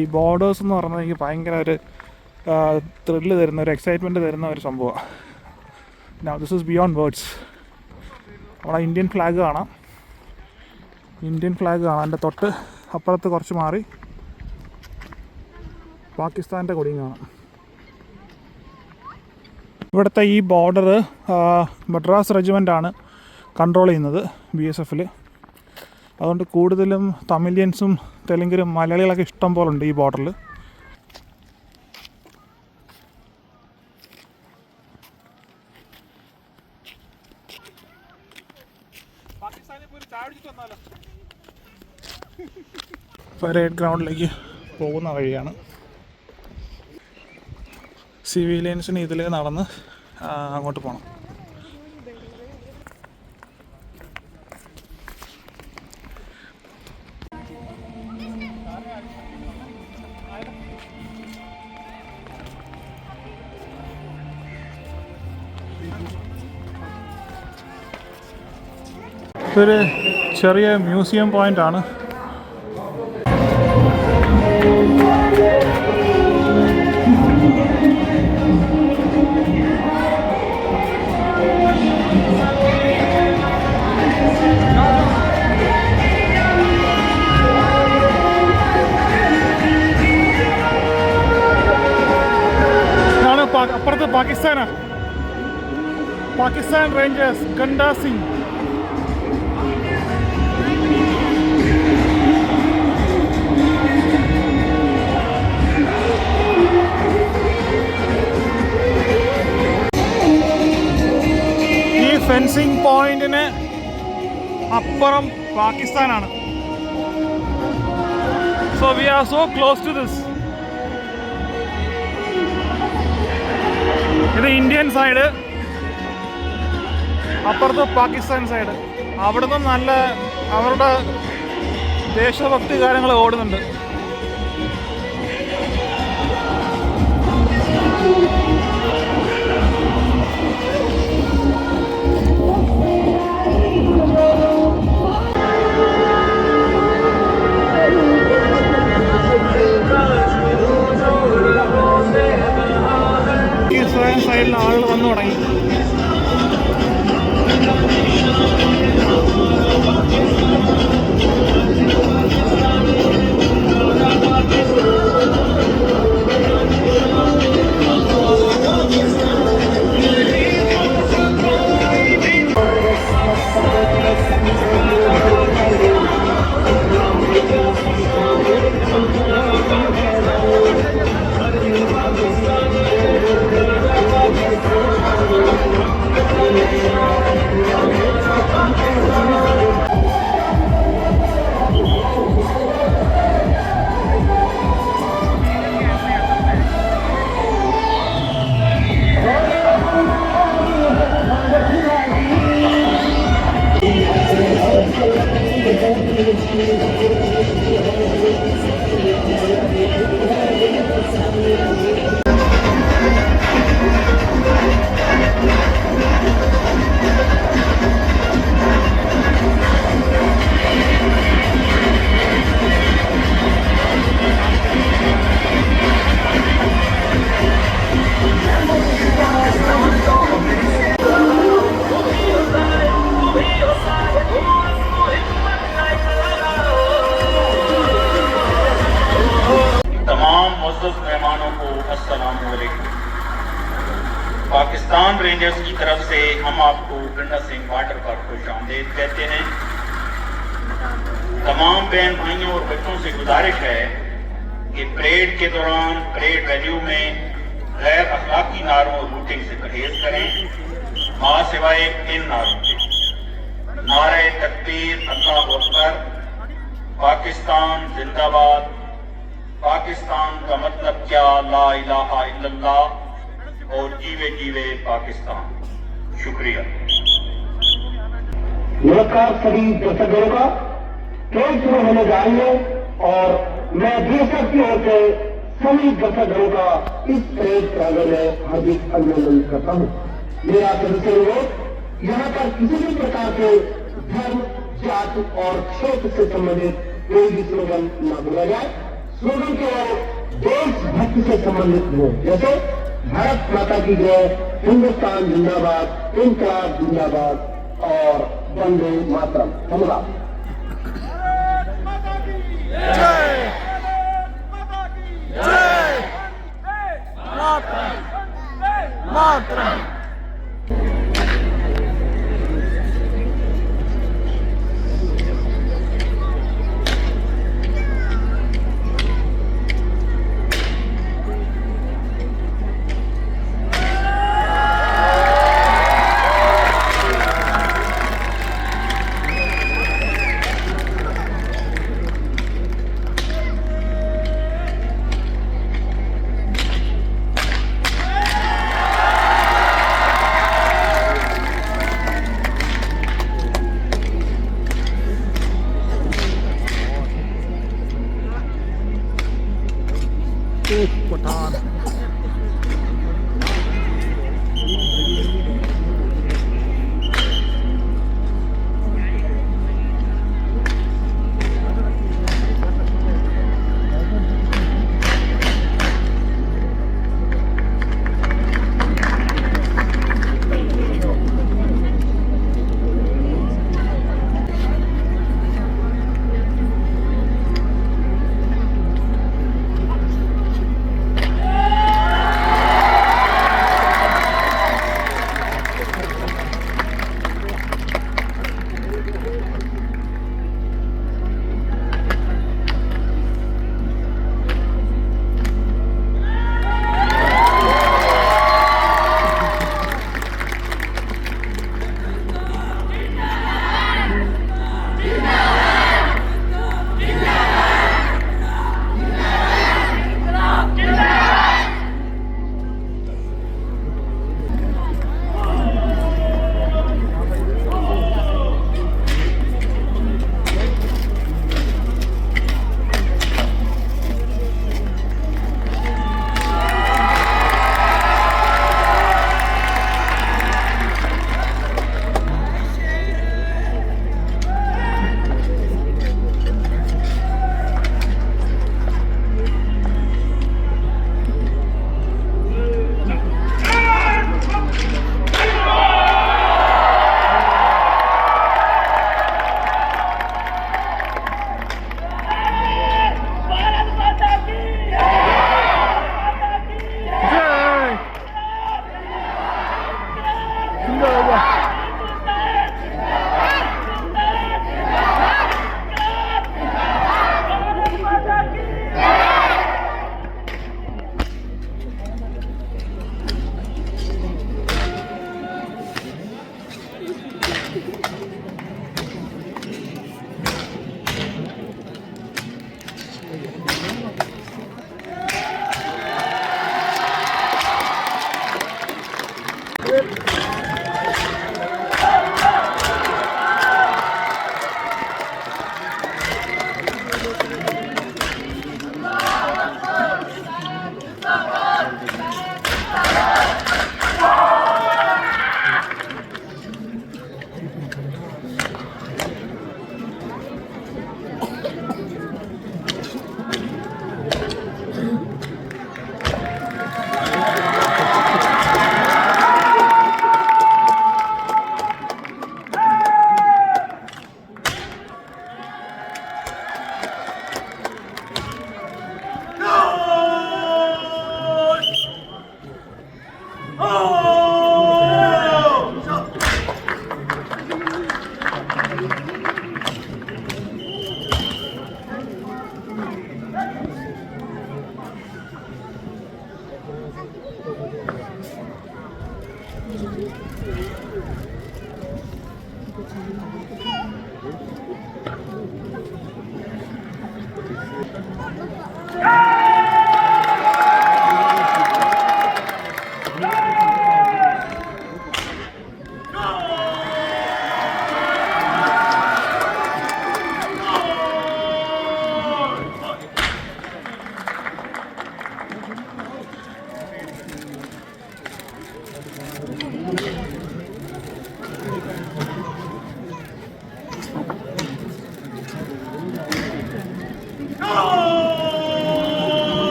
ഈ ബോർഡേഴ്സ് എന്ന് പറയുന്നത് എനിക്ക് ഭയങ്കര ഒരു ത്രില്ല് തരുന്ന, ഒരു എക്സൈറ്റ്മെൻറ്റ് തരുന്ന ഒരു സംഭവമാണ്. Now this is beyond words. നമ്മുടെ ഇന്ത്യൻ ഫ്ലാഗ് കാണാം. ഇന്ത്യൻ ഫ്ലാഗ് കാണാം. എൻ്റെ തൊട്ട് അപ്പുറത്ത് കുറച്ച് മാറി പാകിസ്ഥാൻ്റെ കൊടിയും കാണാം. ഇവിടുത്തെ ഈ ബോർഡർ മദ്രാസ് റെജിമെൻ്റാണ് കൺട്രോൾ ചെയ്യുന്നത്, BSFൽ. അതുകൊണ്ട് കൂടുതലും തമിഴിയൻസും തെലുങ്കിലും മലയാളികളൊക്കെ ഇഷ്ടം പോലെ ഉണ്ട് ഈ ബോർഡറിൽ. പരേഡ് ഗ്രൗണ്ടിലേക്ക് പോകുന്ന വഴിയാണ്. സിവിലിയൻസിന് ഇതിലേ നടന്ന് അങ്ങോട്ട് പോകണം. ഇതൊരു ചെറിയ മ്യൂസിയം പോയിൻ്റാണ്. Pakistan Rangers, Ganda Singh. ഈ ഫെൻസിംഗ് പോയിന്റിന് അപ്പുറം പാകിസ്ഥാനാണ്. So we are so close to this. ഇത് ഇന്ത്യൻ സൈഡ്, അപ്പുറത്ത് പാകിസ്ഥാൻ സൈഡ്. അവിടുന്ന് നല്ല അവരുടെ ദേശഭക്തി കാര്യങ്ങൾ ഓടുന്നുണ്ട്. ഇസ്രായേൽ സൈഡിൽ ആളുകൾ വന്നു തുടങ്ങി. पाकिस्तान रेंजर्स की तरफ से हम आपको गंडा सिंह वाटर पार्क को खुशामदीद कहते हैं। तमाम बहन भाइयों और बच्चों से गुजारिश है कि परेड के दौरान परेड वैल्यू में गैर अखलाकी नारों और रूटिंग से परहेज करें, मां सिवाय इन नारों के। नारे तकबीर, अल्लाह अकबर, पाकिस्तान जिंदाबाद, पाकिस्तान का मतलब क्या, ला इलाहा इल्लल्लाह और जीवे जीवे पाकिस्तान। शुक्रिया। नमस्कार सभी दर्शकों का, खेल शुरू होने जा रही है और मैं देशभर की ओर से सभी दर्शकों का इस परेड प्रांगण में हार्दिक अभिनंदन करता हूँ। मेरा सदस्य लोग यहाँ पर किसी भी प्रकार के धर्म, जाति और क्षेत्र से संबंधित कोई भी स्लोगन न बोला जाए। स्लोगन केवल देशभक्ति से संबंधित हो, जैसे भारत माता की जय, हिंदुस्तान जिंदाबाद, इनकलाब जिंदाबाद और वंदे मातरम। धन्यवाद।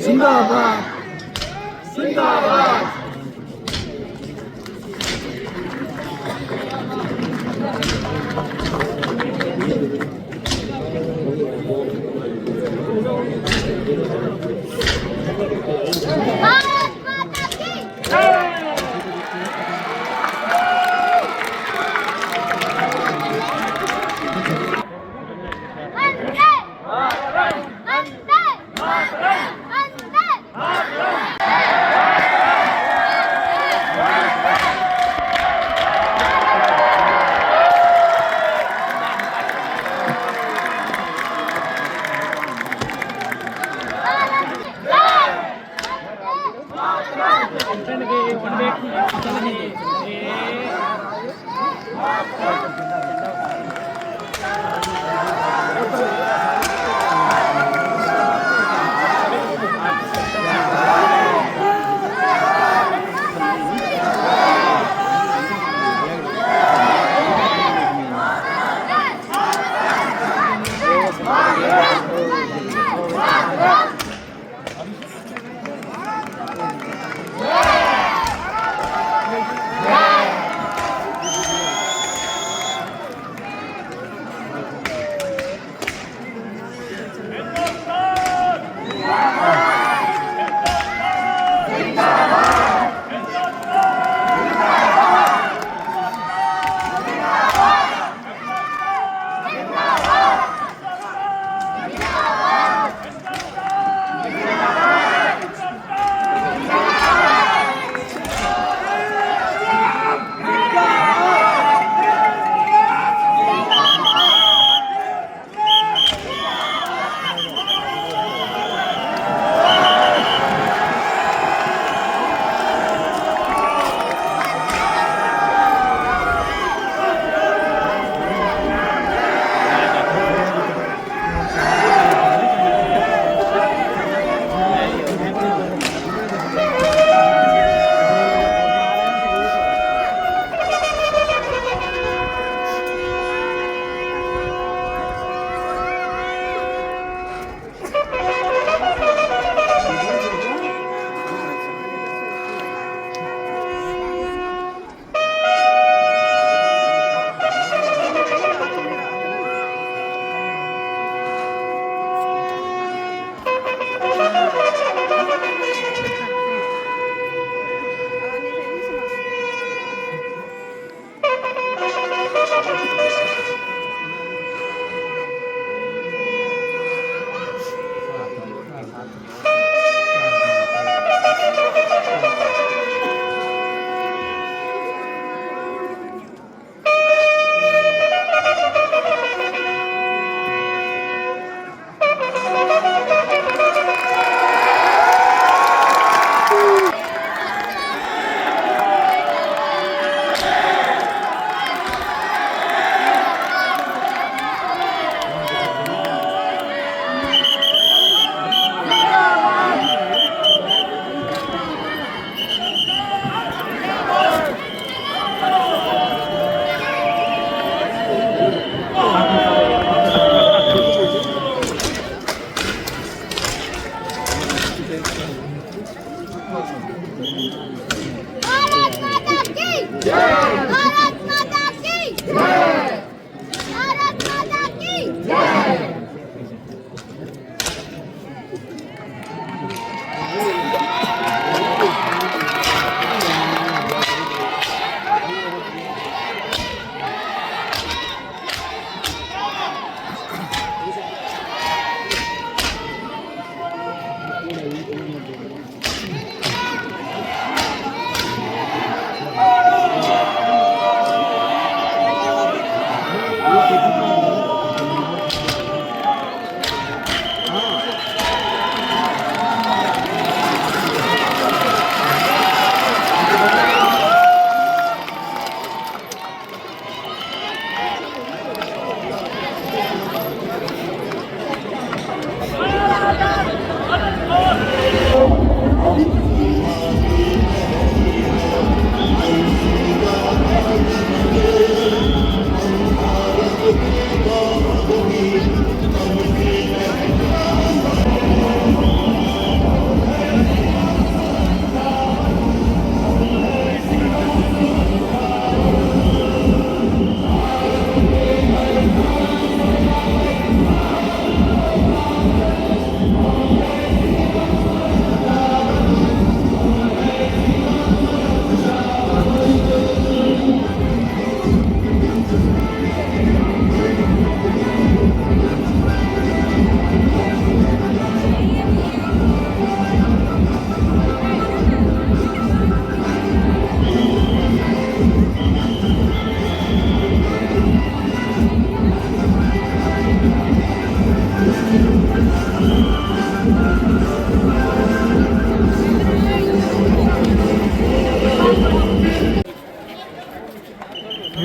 जिंदाबाद जिंदाबाद।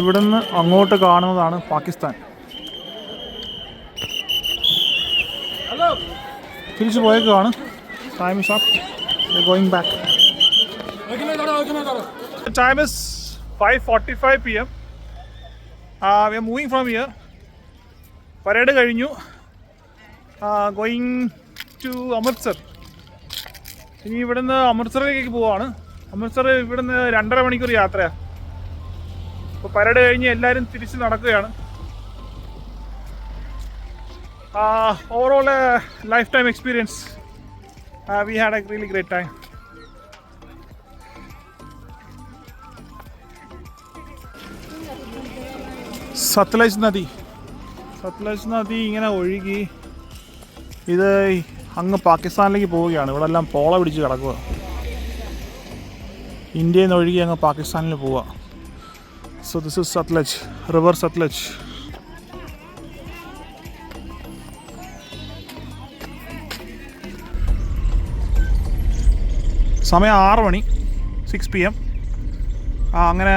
ഇവിടുന്ന് അങ്ങോട്ട് കാണുന്നതാണ് പാകിസ്ഥാൻ. തിരിച്ചു പോയേക്കാണ്. Time is up. We are going back. Time is 5:45 PM. We are moving from here. Parade കഴിഞ്ഞു. Going to Amritsar. ഇനി ഇവിടുന്ന് അമൃത്സറിലേക്ക് പോവാണ്. അമൃത്സർ ഇവിടുന്ന് 2.5 മണിക്കൂർ യാത്രയാണ്. അപ്പോൾ പരേഡ് കഴിഞ്ഞ് എല്ലാവരും തിരിച്ച് നടക്കുകയാണ്. Overall a lifetime experience. We had a really great time. Sutlej നദി ഇങ്ങനെ ഒഴുകി ഇത് അങ്ങ് പാകിസ്ഥാനിലേക്ക് പോവുകയാണ്. ഇവിടെ എല്ലാം പോള പിടിച്ച് കിടക്കുക. ഇന്ത്യയിൽ നിന്ന് ഒഴുകി അങ്ങ് പാകിസ്ഥാനിൽ പോവുക. So this is Sutlej, river Sutlej. സമയം 6 മണി, 6 PM. അങ്ങനെ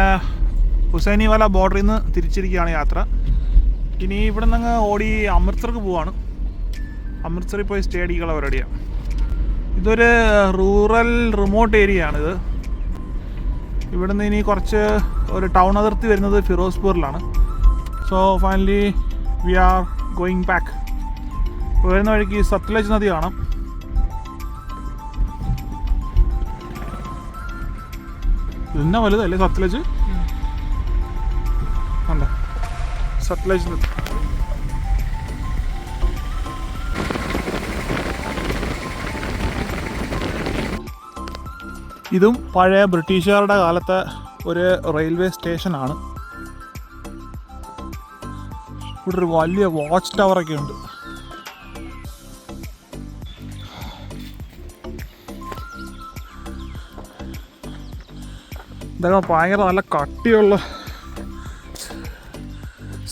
ഹുസൈനിവാല ബോർഡറിൽ നിന്ന് തിരിച്ചിരിക്കുകയാണ് യാത്ര. ഇനി ഇവിടെ നിന്ന് അങ്ങ് ഓടി അമൃത്സർക്ക് പോവാണ്. അമൃത്സറിൽ പോയി സ്റ്റേ അടിക്കാനുള്ള പരിപാടിയാണ്. ഇതൊരു റൂറൽ റിമോട്ട് ഏരിയ ആണിത്. ഇവിടെ നിന്ന് ഇനി കുറച്ച് ഒരു ടൗൺ അതിർത്തി വരുന്നത് ഫിറോസ്പൂറിലാണ്. So finally we are going back. വരുന്ന വഴിക്ക് സത്ലജ് നദി കാണാം. ഇന്ന വലുതല്ലേ സത്ലജ്? അല്ല, സത്ലജ് നദി. ഇതും പഴയ ബ്രിട്ടീഷുകാരുടെ കാലത്തെ ഒരു റെയിൽവേ സ്റ്റേഷനാണ്. ഇവിടെ ഒരു വലിയ വാച്ച് ടവറൊക്കെ ഉണ്ട്. ഇതൊക്കെ ഭയങ്കര നല്ല കട്ടിയുള്ള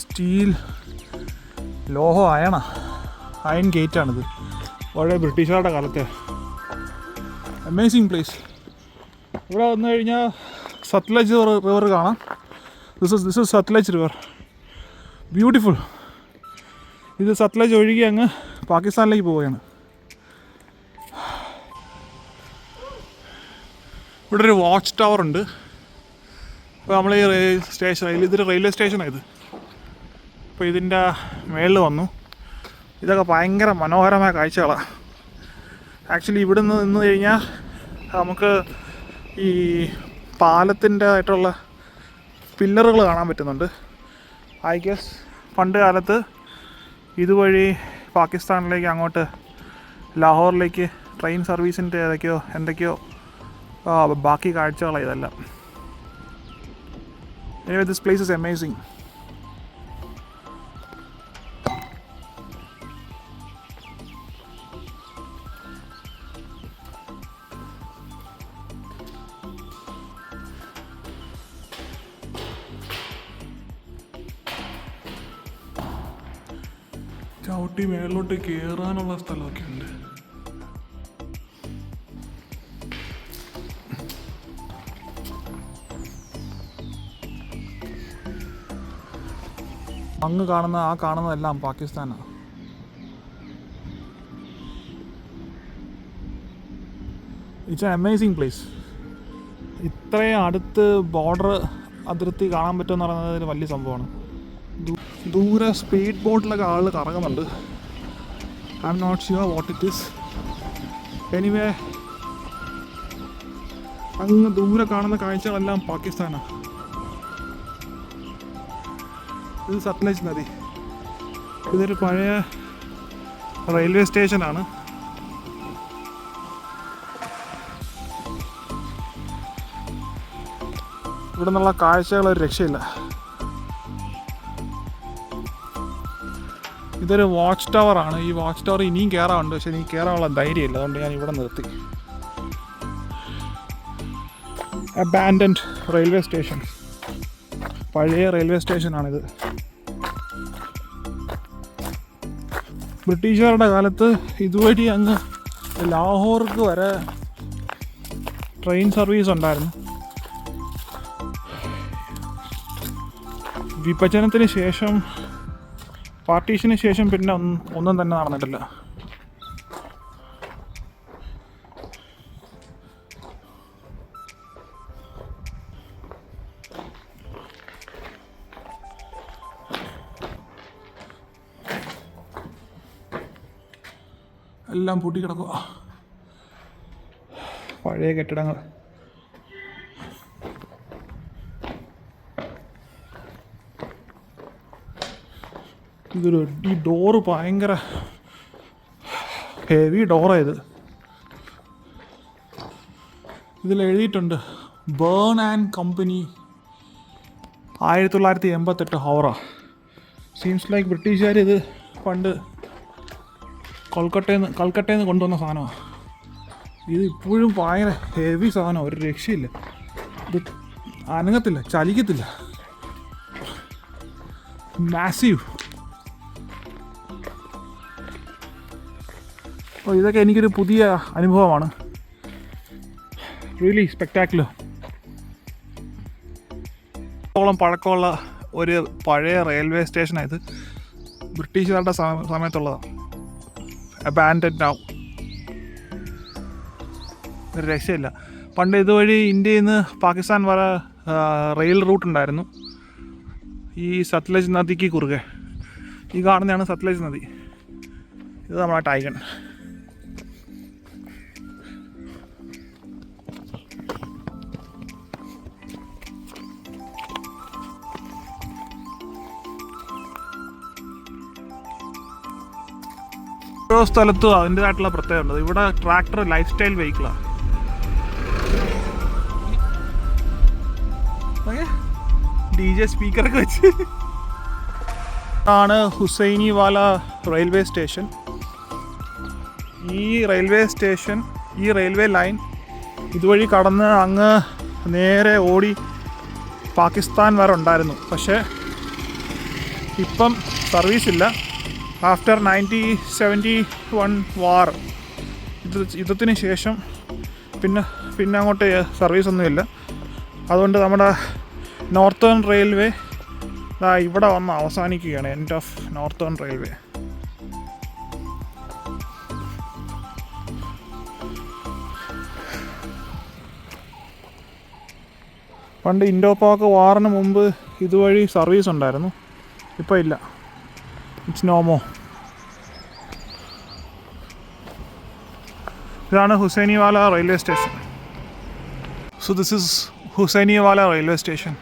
സ്റ്റീൽ ലോഹം അയൺ ഗേറ്റാണിത്. പഴയ ബ്രിട്ടീഷുകാരുടെ കാലത്തെ അമേസിങ് പ്ലേസ്. ഇവിടെ വന്നു കഴിഞ്ഞാൽ സത്ലജ് റിവർ കാണാം. This is Sutlej river, beautiful. ഇത് സത്ലജ് ഒഴുകി അങ്ങ് പാകിസ്ഥാനിലേക്ക് പോവുകയാണ്. ഇവിടെ ഒരു വാച്ച് ടവർ ഉണ്ട്. അപ്പോൾ നമ്മൾ ഈ ഇതൊരു റെയിൽവേ സ്റ്റേഷനാണ് ഇത്. അപ്പോൾ ഇതിൻ്റെ മേളിൽ വന്നു. ഇതൊക്കെ ഭയങ്കര മനോഹരമായ കാഴ്ചകളാണ്. ആക്ച്വലി ഇവിടെ നിന്ന് കഴിഞ്ഞാൽ നമുക്ക് ഈ പാലത്തിൻ്റെതായിട്ടുള്ള പില്ലറുകൾ കാണാൻ പറ്റുന്നുണ്ട്. ഐ ഗെസ് പണ്ട് കാലത്ത് ഇതുവഴി പാകിസ്ഥാനിലേക്ക് അങ്ങോട്ട് ലാഹോറിലേക്ക് ട്രെയിൻ സർവീസിൻ്റെ എന്തൊക്കെയോ ബാക്കി കാഴ്ചകളാണ് ഇതെല്ലാം. Anyway, this place is amazing. ചവിട്ടി മേളിലോട്ട് കയറാനുള്ള സ്ഥലമൊക്കെ ഉണ്ട്. അങ്ങ് കാണുന്നതെല്ലാം പാകിസ്ഥാനാണ്. It's an amazing place. ഇത്രയും അടുത്ത് ബോർഡർ അതിർത്തി കാണാൻ പറ്റുമെന്ന് പറയുന്നത് വലിയ സംഭവമാണ്. ദൂരെ സ്പീഡ് ബോട്ടിലൊക്കെ ആൾ കറങ്ങുന്നുണ്ട്. I am not sure what it is. Anyway അങ്ങ് ദൂരെ കാണുന്ന കാഴ്ചകളെല്ലാം പാകിസ്ഥാനാണ്. ഇത് സത്ലജ് നദി. ഇതൊരു പഴയ റെയിൽവേ സ്റ്റേഷനാണ്. ഇവിടെ നിന്നുള്ള കാഴ്ചകൾ ഒരു രക്ഷയില്ല. ഇതൊരു വാച്ച് ടവറാണ്. ഈ വാച്ച് ടവർ ഇനിയും കയറാറുണ്ട്, പക്ഷെ എനിക്ക് കയറാനുള്ള ധൈര്യമില്ല. അതുകൊണ്ട് ഞാൻ ഇവിടെ നിർത്തി. അബാൻഡൻഡ് റെയിൽവേ സ്റ്റേഷൻ, പഴയ റെയിൽവേ സ്റ്റേഷനാണിത്. ബ്രിട്ടീഷുകാരുടെ കാലത്ത് ഇതുവഴി അങ്ങ് ലാഹോർക്ക് വരെ ട്രെയിൻ സർവീസ് ഉണ്ടായിരുന്നു. വിഭജനത്തിന് ശേഷം, പാർട്ടീഷന് ശേഷം പിന്നെ ഒന്നും തന്നെ നടന്നിട്ടില്ല. എല്ലാം പൂട്ടിക്കിടക്കുക, പഴയ കെട്ടിടങ്ങൾ. ഈ ഡോറ് ഭയങ്കര ഹെവി ഡോറായത്. ഇതിൽ എഴുതിയിട്ടുണ്ട് Burn and Company 1988 Howrah. Seems like ബ്രിട്ടീഷുകാർ ഇത് പണ്ട് കൽക്കട്ടയിൽ നിന്ന് കൊണ്ടുവന്ന സാധനമാണ്. ഇത് ഇപ്പോഴും ഭയങ്കര ഹെവി സാധനം, ഒരു രക്ഷയില്ല. ഇത് അനങ്ങത്തില്ല, ചലിക്കത്തില്ല. മാസീവ്. അപ്പോൾ ഇതൊക്കെ എനിക്കൊരു പുതിയ അനുഭവമാണ്. Really spectacular. ഓളം പഴക്കമുള്ള ഒരു പഴയ റെയിൽവേ സ്റ്റേഷനായത്. ബ്രിട്ടീഷുകാരുടെ സമയത്തുള്ളതാണ്. Abandoned now. ഒരു രക്ഷയില്ല. പണ്ട് ഇതുവഴി ഇന്ത്യയിൽ നിന്ന് പാകിസ്ഥാൻ വരെ റെയിൽ റൂട്ട് ഉണ്ടായിരുന്നു. ഈ സത്ലജ് നദിക്ക് കുറുകെ. ഈ കാണുന്നതാണ് സത്ലജ് നദി. ഇത് നമ്മളെ ടൈഗൺ. ഓരോ സ്ഥലത്തും അതിൻ്റെതായിട്ടുള്ള പ്രത്യേകത ഉണ്ട്. ഇവിടെ ട്രാക്ടർ ലൈഫ് സ്റ്റൈൽ വെഹിക്കിളാണ്. DJ സ്പീക്കറൊക്കെ വെച്ച് ആണ് ഹുസൈനിവാല റെയിൽവേ സ്റ്റേഷൻ. ഈ റെയിൽവേ ലൈൻ ഇതുവഴി കടന്ന് അങ്ങ് നേരെ ഓടി പാകിസ്ഥാൻ വരെ ഉണ്ടായിരുന്നു. പക്ഷേ ഇപ്പം സർവീസില്ല. ആഫ്റ്റർ 1971 വാർ, യുദ്ധത്തിന് ശേഷം പിന്നെ അങ്ങോട്ട് സർവീസൊന്നുമില്ല. അതുകൊണ്ട് നമ്മുടെ നോർത്തേൺ റെയിൽവേ ഇവിടെ വന്ന് അവസാനിക്കുകയാണ്. End of northern railway. പണ്ട് ഇൻഡോ പാക് വാറിന് മുമ്പ് ഇതുവഴി സർവീസ് ഉണ്ടായിരുന്നു. ഇപ്പോൾ ഇല്ല. It's no more. ഇതാണ് Hussainiwala railway station. So this is Hussainiwala railway station.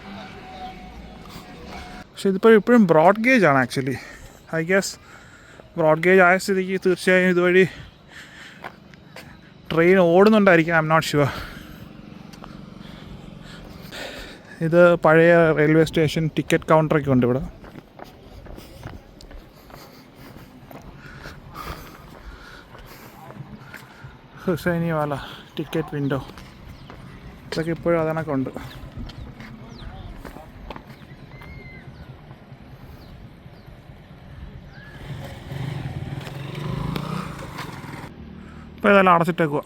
പക്ഷെ ഇതിപ്പോൾ ഇപ്പോഴും ബ്രോഡ് ഗേജ് ആണ് actually. I guess broad gauge ആയ സ്ഥിതിക്ക് തീർച്ചയായും ഇതുവഴി ട്രെയിൻ ഓടുന്നുണ്ടായിരിക്കും. I am not sure. ഇത് പഴയ റെയിൽവേ സ്റ്റേഷൻ. ടിക്കറ്റ് കൗണ്ടറൊക്കെ ഉണ്ട് ഇവിടെ. Hussainiwala ticket window. ഇതൊക്കെ ഇപ്പോഴും അതിനൊക്കെ ഉണ്ട്. ഇപ്പോൾ ഇതെല്ലാം അടച്ചിട്ടേക്കുക.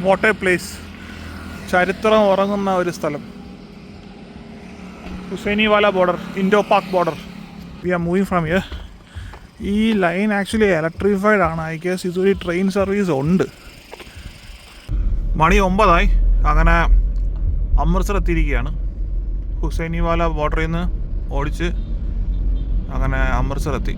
What A place. ചരിത്രം ഉറങ്ങുന്ന ഒരു സ്ഥലം. Hussainiwala border, Indo Pak border. We are moving from here. ഈ ലൈൻ ആക്ച്വലി ഇലക്ട്രിഫൈഡ് ആണ്. ഐ ഗെസ് ഇതൊരു ട്രെയിൻ സർവീസ് ഉണ്ട്. മണി 9 അങ്ങനെ അമൃത്സർ എത്തിയിരിക്കുകയാണ്. ഹുസൈനിവാല ബോർഡറിൽ നിന്ന് ഓടിച്ച് അങ്ങനെ അമൃത്സർ എത്തി.